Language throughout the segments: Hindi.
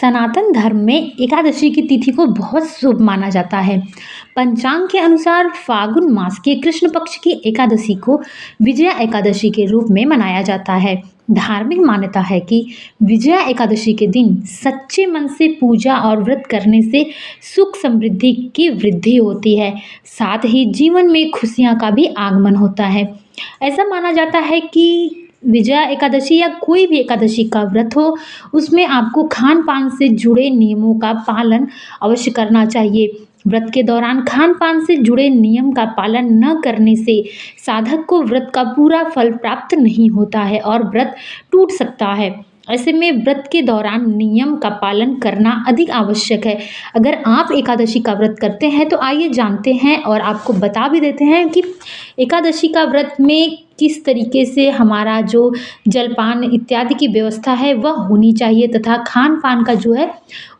सनातन धर्म में एकादशी की तिथि को बहुत शुभ माना जाता है। पंचांग के अनुसार फागुन मास के कृष्ण पक्ष की एकादशी को विजया एकादशी के रूप में मनाया जाता है। धार्मिक मान्यता है कि विजया एकादशी के दिन सच्चे मन से पूजा और व्रत करने से सुख समृद्धि की वृद्धि होती है। साथ ही जीवन में खुशियां का भी आगमन होता है। ऐसा माना जाता है कि विजया एकादशी या कोई भी एकादशी का व्रत हो, उसमें आपको खान पान से जुड़े नियमों का पालन अवश्य करना चाहिए। व्रत के दौरान खान पान से जुड़े नियम का पालन न करने से साधक को व्रत का पूरा फल प्राप्त नहीं होता है और व्रत टूट सकता है। ऐसे में व्रत के दौरान नियम का पालन करना अधिक आवश्यक है। अगर आप एकादशी का व्रत करते हैं तो आइए जानते हैं और आपको बता भी देते हैं कि एकादशी का व्रत में किस तरीके से हमारा जो जलपान इत्यादि की व्यवस्था है वह होनी चाहिए तथा खान पान का जो है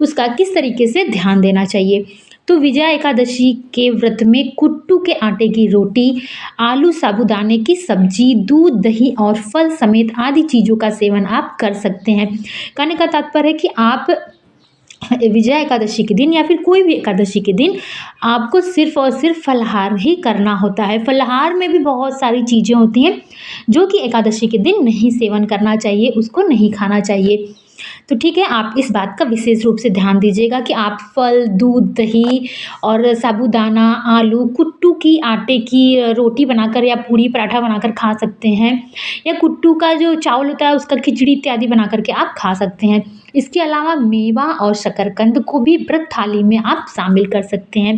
उसका किस तरीके से ध्यान देना चाहिए। तो विजया एकादशी के व्रत में कुट्टू के आटे की रोटी, आलू साबूदाने की सब्जी, दूध, दही और फल समेत आदि चीज़ों का सेवन आप कर सकते हैं। कहने का तात्पर्य है कि आप विजया एकादशी के दिन या फिर कोई भी एकादशी के दिन आपको सिर्फ और सिर्फ फलाहार ही करना होता है। फलाहार में भी बहुत सारी चीज़ें होती हैं जो कि एकादशी के दिन नहीं सेवन करना चाहिए, उसको नहीं खाना चाहिए। तो ठीक है, आप इस बात का विशेष रूप से ध्यान दीजिएगा कि आप फल, दूध, दही और साबूदाना, आलू, कुट्टू की आटे की रोटी बनाकर या पूरी पराठा बनाकर खा सकते हैं या कुट्टू का जो चावल होता है उसका खिचड़ी इत्यादि बना करके आप खा सकते हैं। इसके अलावा मेवा और शकरकंद को भी व्रत थाली में आप शामिल कर सकते हैं।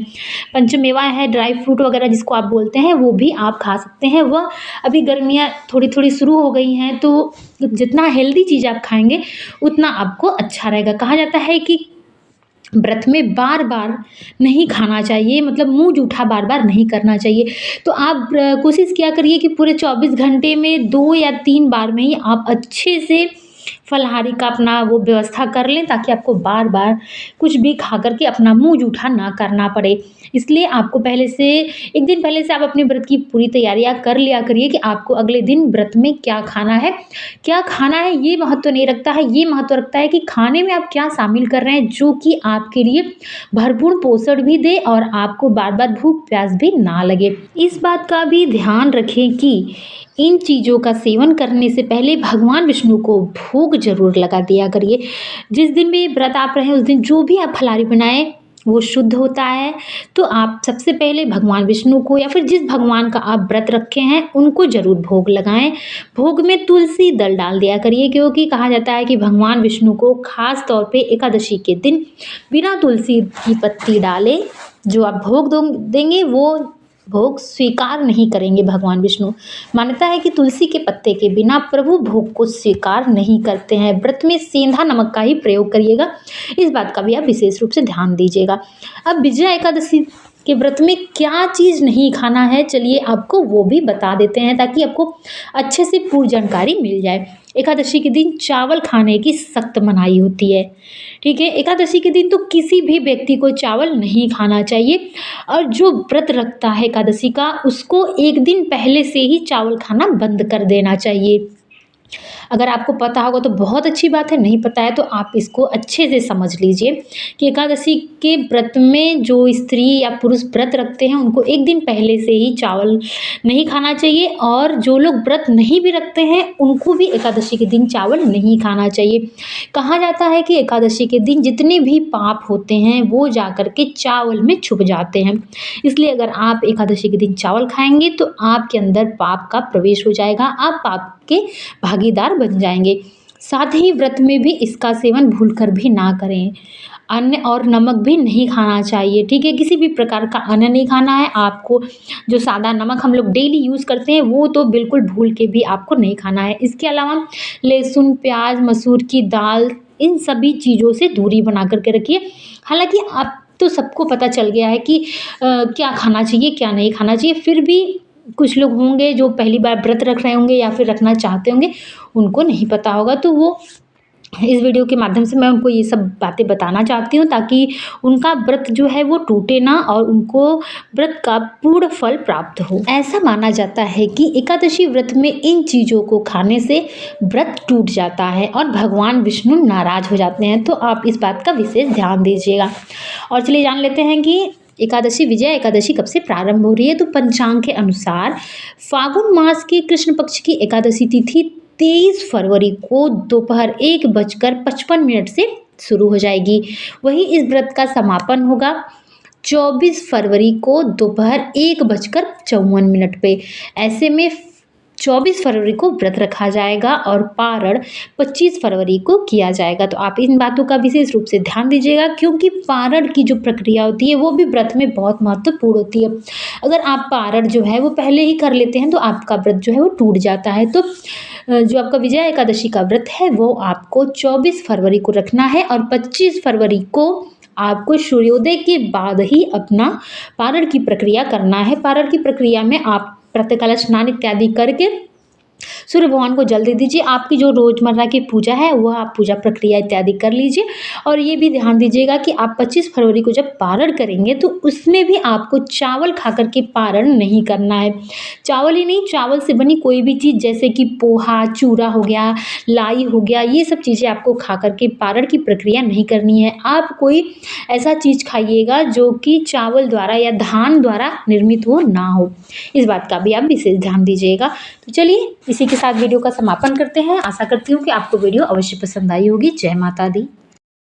पंचमेवा है, ड्राई फ्रूट वगैरह जिसको आप बोलते हैं, वो भी आप खा सकते हैं। वह अभी गर्मियाँ थोड़ी थोड़ी शुरू हो गई हैं तो जितना हेल्दी चीज़ आप खाएंगे उतना आपको अच्छा रहेगा। कहा जाता है कि व्रत में बार बार नहीं खाना चाहिए, मतलब मुंह जूठा बार बार नहीं करना चाहिए। तो आप कोशिश किया करिए कि पूरे 24 घंटे में 2 या 3 बार में ही आप अच्छे से फलाहारी का अपना वो व्यवस्था कर लें ताकि आपको बार बार कुछ भी खा करके अपना मुंह जूठा ना करना पड़े। इसलिए आपको पहले से एक दिन पहले से आप अपने व्रत की पूरी तैयारियां कर लिया करिए कि आपको अगले दिन व्रत में क्या खाना है। क्या खाना है ये महत्व नहीं रखता है, ये महत्व रखता है कि खाने में आप क्या शामिल कर रहे हैं जो कि आपके लिए भरपूर पोषण भी दे और आपको बार बार भूख प्यास भी ना लगे। इस बात का भी ध्यान रखें कि इन चीज़ों का सेवन करने से पहले भगवान विष्णु को भोग जरूर लगा दिया करिए। जिस दिन भी व्रत आप रहे उस दिन जो भी आप फलाहारी बनाएं वो शुद्ध होता है। तो आप सबसे पहले भगवान विष्णु को या फिर जिस भगवान का आप व्रत रखे हैं उनको जरूर भोग लगाएं। भोग में तुलसी दल डाल दिया करिए क्योंकि कहा जाता है कि भगवान विष्णु को खास तौर पे एकादशी के दिन बिना तुलसी की पत्ती डाले जो आप भोग देंगे वो भोग स्वीकार नहीं करेंगे भगवान विष्णु। मान्यता है कि तुलसी के पत्ते के बिना प्रभु भोग को स्वीकार नहीं करते हैं। व्रत में सेंधा नमक का ही प्रयोग करिएगा, इस बात का भी आप विशेष रूप से ध्यान दीजिएगा। अब विजया एकादशी के व्रत में क्या चीज़ नहीं खाना है, चलिए आपको वो भी बता देते हैं ताकि आपको अच्छे से पूर्ण जानकारी मिल जाए। एकादशी के दिन चावल खाने की सख्त मनाही होती है। ठीक है, एकादशी के दिन तो किसी भी व्यक्ति को चावल नहीं खाना चाहिए और जो व्रत रखता है एकादशी का उसको एक दिन पहले से ही चावल खाना बंद कर देना चाहिए। अगर आपको पता होगा तो बहुत अच्छी बात है, नहीं पता है तो आप इसको अच्छे से समझ लीजिए कि एकादशी के व्रत में जो स्त्री या पुरुष व्रत रखते हैं उनको एक दिन पहले से ही चावल नहीं खाना चाहिए और जो लोग व्रत नहीं भी रखते हैं उनको भी एकादशी के दिन चावल नहीं खाना चाहिए। कहा जाता है कि एकादशी के दिन जितने भी पाप होते हैं वो जा कर के चावल में छुप जाते हैं। इसलिए अगर आप एकादशी के दिन चावल खाएंगे तो आपके अंदर पाप का प्रवेश हो जाएगा, आप पाप के भागीदार बन जाएंगे। साथ ही व्रत में भी इसका सेवन भूलकर भी ना करें। अन्न और नमक भी नहीं खाना चाहिए। ठीक है, किसी भी प्रकार का अन्न नहीं खाना है आपको। जो सादा नमक हम लोग डेली यूज़ करते हैं वो तो बिल्कुल भूल के भी आपको नहीं खाना है। इसके अलावा लहसुन, प्याज, मसूर की दाल, इन सभी चीज़ों से दूरी बना करके रखिए। हालांकि आप तो सबको पता चल गया है कि क्या खाना चाहिए क्या नहीं खाना चाहिए, फिर भी कुछ लोग होंगे जो पहली बार व्रत रख रहे होंगे या फिर रखना चाहते होंगे, उनको नहीं पता होगा तो वो इस वीडियो के माध्यम से मैं उनको ये सब बातें बताना चाहती हूँ ताकि उनका व्रत जो है वो टूटे ना और उनको व्रत का पूर्ण फल प्राप्त हो। ऐसा माना जाता है कि एकादशी व्रत में इन चीज़ों को खाने से व्रत टूट जाता है और भगवान विष्णु नाराज हो जाते हैं, तो आप इस बात का विशेष ध्यान दीजिएगा। और चलिए जान लेते हैं कि एकादशी विजया एकादशी कब से प्रारंभ हो रही है। तो पंचांग के अनुसार फागुन मास की कृष्ण पक्ष की एकादशी तिथि 23 फरवरी को दोपहर 1:55 से शुरू हो जाएगी। वहीं इस व्रत का समापन होगा 24 फरवरी को दोपहर 1:54 पे। ऐसे में 24 फरवरी को व्रत रखा जाएगा और पारण 25 फरवरी को किया जाएगा। तो आप इन बातों का विशेष रूप से ध्यान दीजिएगा, क्योंकि पारण की जो प्रक्रिया होती है वो भी व्रत में बहुत महत्वपूर्ण होती है। अगर आप पारण जो है वो पहले ही कर लेते हैं तो आपका व्रत जो है वो टूट जाता है। तो जो आपका विजया एकादशी का व्रत है वो आपको 24 फरवरी को रखना है और 25 फरवरी को आपको सूर्योदय के बाद ही अपना पारण की प्रक्रिया करना है। पारण की प्रक्रिया में आप प्रातःकाल स्नान इत्यादि करके सूर्य भगवान को जल दे दीजिए। आपकी जो रोज़मर्रा की पूजा है वह आप पूजा प्रक्रिया इत्यादि कर लीजिए। और ये भी ध्यान दीजिएगा कि आप 25 फरवरी को जब पारण करेंगे तो उसमें भी आपको चावल खा कर के पारण नहीं करना है। चावल ही नहीं, चावल से बनी कोई भी चीज़ जैसे कि पोहा, चूरा हो गया, लाई हो गया, ये सब चीज़ें आपको खा कर के पारण की प्रक्रिया नहीं करनी है। आप कोई ऐसा चीज़ खाइएगा जो कि चावल द्वारा या धान द्वारा निर्मित हो ना हो। इस बात का भी आप विशेष ध्यान दीजिएगा। तो चलिए इसी के साथ वीडियो का समापन करते हैं। आशा करती हूँ कि आपको वीडियो अवश्य पसंद आई होगी। जय माता दी।